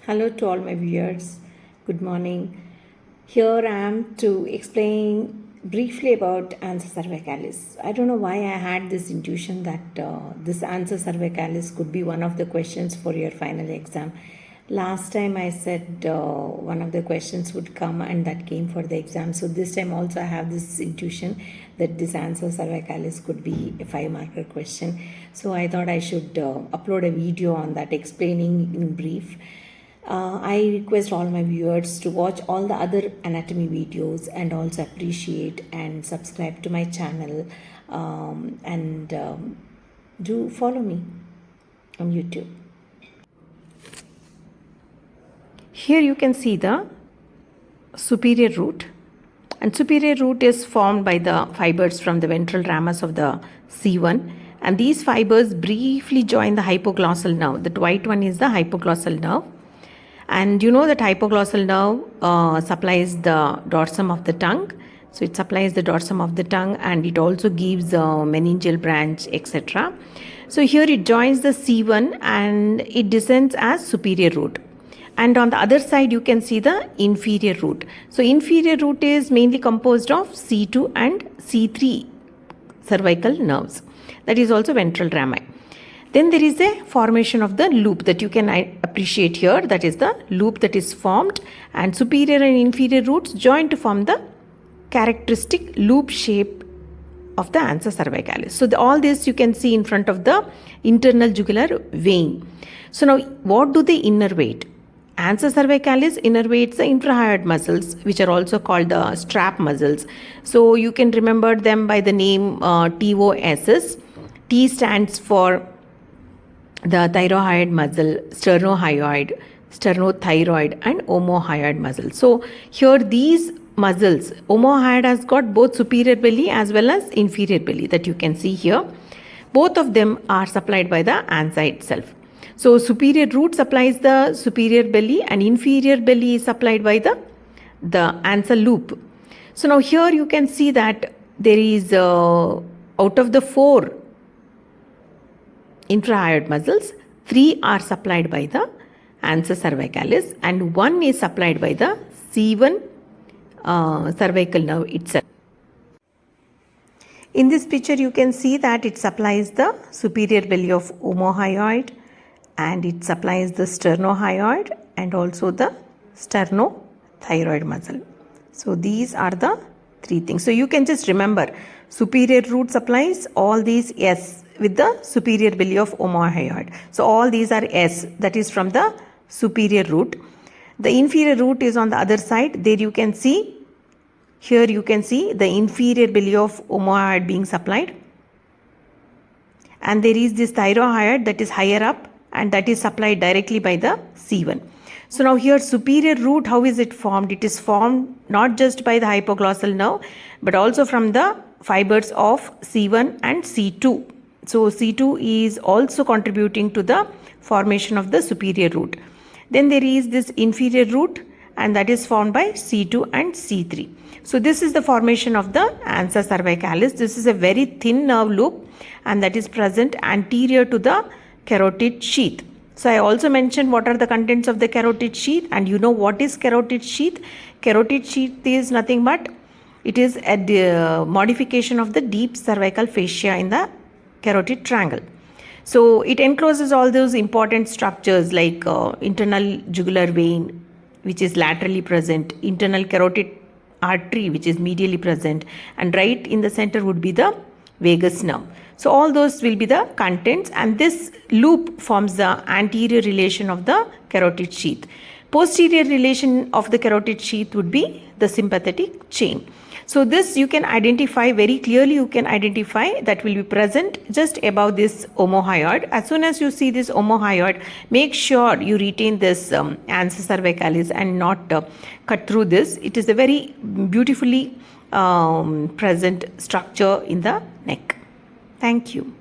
Hello to all my viewers. Good morning. Here I am to explain briefly about Ansa cervicalis. I don't know why I had this intuition that this Ansa cervicalis could be one of the questions for your final exam. Last time I said one of the questions would come and that came for the exam. So this time also I have this intuition that this Ansa cervicalis could be a 5-marker question. So I thought I should upload a video on that explaining in brief. I request all my viewers to watch all the other anatomy videos and also appreciate and subscribe to my channel and do follow me on YouTube. Here you can see the superior root, and superior root is formed by the fibers from the ventral ramus of the C1, and these fibers briefly join the hypoglossal nerve. That white one is the hypoglossal nerve, and you know that hypoglossal nerve supplies the dorsum of the tongue. So it supplies the dorsum of the tongue and it also gives a meningeal branch, etc. So here it joins the C1 and it descends as superior root. And on the other side you can see the inferior root. So inferior root is mainly composed of C2 and C3 cervical nerves. That is also ventral rami. Then there is a formation of the loop that you can appreciate here. That is the loop that is formed, and superior and inferior roots join to form the characteristic loop shape of the Ansa cervicalis. So all this you can see in front of the internal jugular vein. So now what do they innervate? Ansa cervicalis innervates the infrahyoid muscles, which are also called the strap muscles. So you can remember them by the name TOSS. T stands for the thyroid muscle, sternothyroid, and omohyoid muscle. So here these muscles, omohyoid has got both superior belly as well as inferior belly that you can see here. Both of them are supplied by the Ansa itself. So superior root supplies the superior belly and inferior belly is supplied by the Ansa loop. So now here you can see that there is out of the 4 infrahyoid muscles, 3 are supplied by the Ansa cervicalis and 1 is supplied by the C1 cervical nerve itself. In this picture you can see that it supplies the superior belly of omohyoid and it supplies the sternohyoid and also the sternothyroid muscle. So these are the 3 things. So you can just remember superior root supplies all these S with the superior belly of omohyoid. So all these are S, that is from the superior root. The inferior root is on the other side. There you can see, here you can see the inferior belly of omohyoid being supplied. And there is this thyrohyoid that is higher up and that is supplied directly by the C1. So now here superior root, how is it formed? It is formed not just by the hypoglossal nerve but also from the fibers of C1 and C2. So C2 is also contributing to the formation of the superior root. Then there is this inferior root and that is formed by C2 and C3. So this is the formation of the Ansa cervicalis. This is a very thin nerve loop and that is present anterior to the carotid sheath. So I also mentioned what are the contents of the carotid sheath, and you know what is carotid sheath. Carotid sheath is nothing but it is a modification of the deep cervical fascia in the carotid triangle. So it encloses all those important structures like internal jugular vein, which is laterally present, internal carotid artery, which is medially present, and right in the center would be the vagus nerve. So all those will be the contents, and this loop forms the anterior relation of the carotid sheath. Posterior relation of the carotid sheath would be the sympathetic chain. So this you can identify very clearly, you can identify that will be present just above this omohyoid. As soon as you see this omohyoid, make sure you retain this Ansa cervicalis and not cut through this. It is a very beautifully present structure in the neck. Thank you.